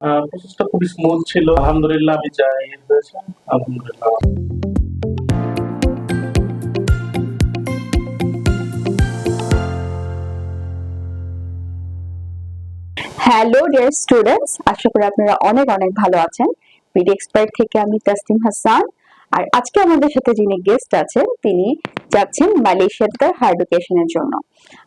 প্রসেসটা খুবই স্মুথ ছিল। আলহামদুলিল্লাহ আমি যা হয়েছে, আলহামদুলিল্লাহ। হ্যালো ডিয়ার স্টুডেন্টস, আশা করি আপনারা অনেক অনেক ভালো আছেন। বিডি এক্সপার্ট থেকে আমি তাসনিম হাসান। আর আজকে আমাদের সাথে যিনি গেস্ট আছেন তিনি যাচ্ছেন মালয়েশিয়াতে হায়ার এডুকেশনের জন্য।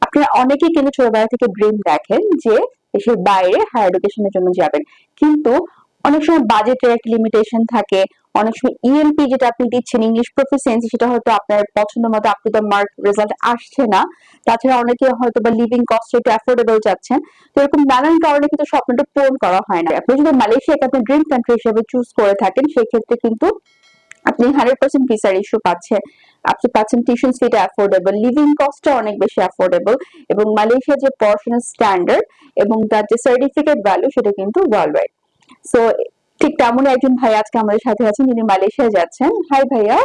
আপনারা অনেকেই কিন্তু ছোটবেলা থেকে ড্রিম দেখেন যে দেশের বাইরে হায়ার এডুকেশনের জন্য যাবেন, কিন্তু অনেক সময় বাজেটের একটা লিমিটেশন থাকে। অনেক সময় ইএমপি যেটা আপনি দিচ্ছেন ইংলিশ প্রফিসিয়েন্সি, সেটা হয়তো আপনার পছন্দ মতো up to the mark result আসছে না। তাছাড়া অনেকে হয়তো বা লিভিং কস্ট একটু অ্যাফোর্ডেবল চাচ্ছেন। তো এরকম নানান কারণে কিন্তু স্বপ্নটা পূরণ করা হয় না। আপনি যদি মালয়েশিয়াকে আপনি ড্রিম কান্ট্রি হিসেবে চুজ করে থাকেন, সেক্ষেত্রে কিন্তু আপনি 100% ভিসার ইস্যু পাচ্ছেন। আপনি পাচ্ছেন টিউশন ফিটা অ্যাফোর্ডেবল, লিভিং কস্টটা অনেক বেশি অ্যাফোর্ডেবল, এবং মালয়েশিয়ার যে পড়াশোনার স্ট্যান্ডার্ড এবং তার যে সার্টিফিকেট ভ্যালু সেটা কিন্তু ওয়ার্ল্ড ওয়াইড। সো ঠিক তেমনই একজন ভাই আজকে আমাদের সাথে আছেন যিনি মালয়েশিয়া যাচ্ছেন। হাই ভাইয়া,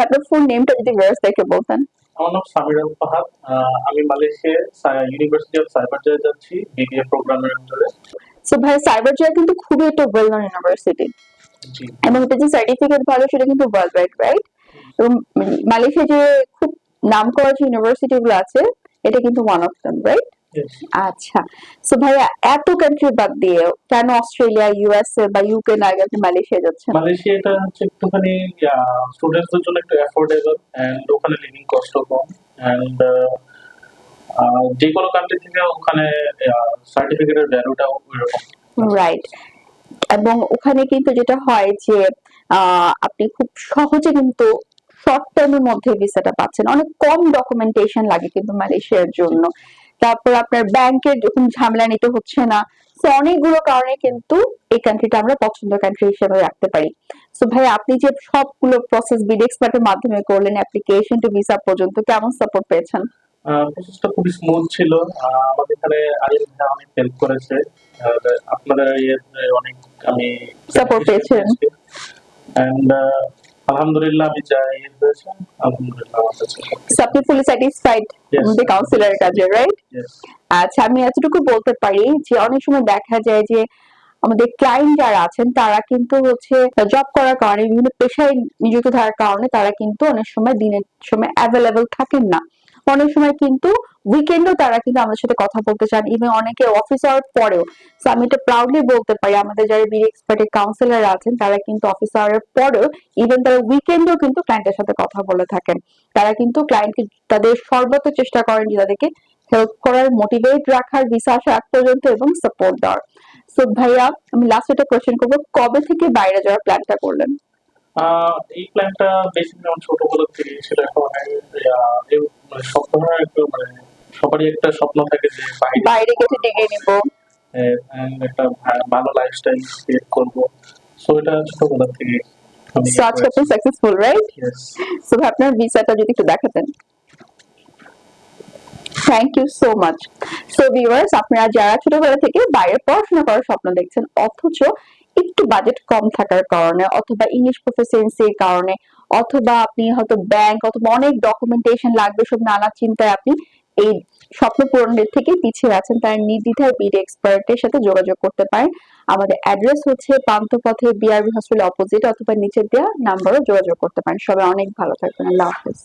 আপনার ফুল নেমটা যদি ভিউয়ার্সদেরকে বলতেন। আমার নাম সামির আল ফাহাদ। আমি মালয়েশিয়ায় ইউনিভার্সিটি অফ সাইবারজয়ে যাচ্ছি বিবিএ প্রোগ্রামের আন্ডারে। সো ভাই, সাইবারজয় কিন্তু খুবই একটা ওয়েল নন ইউনিভার্সিটি, জি। এবং এটা যে সার্টিফিকেট ভালো সেটা কিন্তু ওয়ার্ল্ড ওয়াইড, রাইট? এবং মালয়েশিয়া যে খুব নাম করা যে ইউনিভার্সিটি গুলো আছে, এটা কিন্তু one of them, right? Yes. আচ্ছা, সো ভাইয়া এত কান্ট্রি বাদ দিয়ে কেন অস্ট্রেলিয়া, ইউএসএ বা ইউকে না গিয়ে আপনি মালয়েশিয়া যাচ্ছেন? মালয়েশিয়াটা হচ্ছে একটুখানি স্টুডেন্টসদের জন্য একটু অ্যাফোর্ডেবল এন্ড ওখানে লিভিং কস্টও কম এন্ড যে কোনো কান্ট্রি থেকে ওখানে সার্টিফিকেটের ভ্যালুটাও ওইরকম। রাইট। এবং ওখানে কিন্তু যেটা হয় যে আপনি খুব সহজে কিন্তু শর্ট টার্মের মধ্যে ভিসাটা পাচ্ছেন। অনেক কম ডকুমেন্টেশন লাগে কিন্তু মালয়েশিয়ার জন্য। তারপর আপনার ব্যাংকের যখন ঝামেলা নিতে হচ্ছে না। সো অনেকগুলো কারণে কিন্তু এই কান্ট্রিটা আমরা পছন্দের কান্ট্রি হিসেবে রাখতে পারি। সো ভাই, আপনি যে সবগুলো প্রসেস বিডি এক্সপার্টের মাধ্যমে করলেন, অ্যাপ্লিকেশন টু ভিসা পর্যন্ত, কেমন সাপোর্ট পেয়েছেন? প্রসেসটা খুবই স্মুথ ছিল। আমাদের এখানে আরিফ ভাই অনেক হেল্প করেছে। আপনাদের অনেক আমি সাপোর্ট পেয়েছেন? এন্ড আলহামদুলিল্লাহ আমি যা হয়েছে, আলহামদুলিল্লাহ আমার কাছে সো আপনি ফুলি স্যাটিসফাইড আমাদের কাউন্সিলরের কাজে, রাইট? আচ্ছা, আমি এতটুকু বলতে পারি যে অনেক সময় দেখা যায় যে আমাদের ক্লায়েন্ট যারা আছেন তারা কিন্তু হচ্ছে জব করার কারণে, বিভিন্ন পেশায় নিযুক্ত থাকার কারণে তারা কিন্তু অনেক সময় দিনের সময় অ্যাভেলেবল থাকেন না। অনেক সময় কিন্তু উইকেন্ডও তারা কিন্তু আমাদের সাথে কথা বলতে চান, ইভেন অনেকে অফিস আওয়ার পরেও। সো আমি এটা প্রাউডলি বলতে পারি, আমাদের যারা বিডি এক্সপার্টের কাউন্সিলর আছেন তারা কিন্তু অফিস আওয়ারের পরেও, ইভেন তারা উইকেন্ডেও কিন্তু ক্লায়েন্টের সাথে কথা বলে থাকেন। তারা কিন্তু ক্লায়েন্টকে তাদের সর্বোচ্চ চেষ্টা করেন যে তাদেরকে হেল্প করার, মোটিভেট রাখার, ভিসা আসা আগ পর্যন্ত, এবং সাপোর্ট দেওয়ার। সো ভাইয়া, আমি লাস্ট একটা কোশ্চেন করবো, কবে থেকে বাইরে যাওয়ার প্ল্যানটা করলেন? এই প্ল্যানটা বেসিক্যালি আমার ছোটবেলা থেকে ছিল। এখন মানে সবসময় একটু মানে সবারই একটা স্বপ্ন থাকে যে বাইরে গেছে ডিগ্রি নিব। একটা ভালো লাইফস্টাইল ক্রিয়েট করব। সো এটা ছোটবেলা থেকে আমি সো আজকে আপনি সাকসেসফুল, রাইট? ইয়েস। সো ভাই, আপনার ভিসাটা যদি একটু দেখাতেন। Thank you so much. So viewers, আপনারা যারা ছোটবেলা থেকে বাইরে পড়াশোনা করার স্বপ্ন দেখছেন, অথচ একটু বাজেট কম থাকার কারণে, অথবা ইংলিশ প্রফিসিয়েন্সির কারণে, অথবা আপনি হয়তো ব্যাংক অথবা অনেক ডকুমেন্টেশন লাগবে, সব নানা চিন্তায় আপনি এই স্বপ্ন পূরণের থেকে পিছিয়ে আছেন, তার নির্দ্বিধায় বিডি এক্সপার্টের সাথে যোগাযোগ করতে পারেন। আমাদের অ্যাড্রেস হচ্ছে পান্থপথে বিআরবি হসপিটাল অপোজিট, অথবা নিচে দেওয়া নাম্বারও যোগাযোগ করতে পারেন। সবাই অনেক ভালো থাকবেন। আল্লাহ হাফেজ।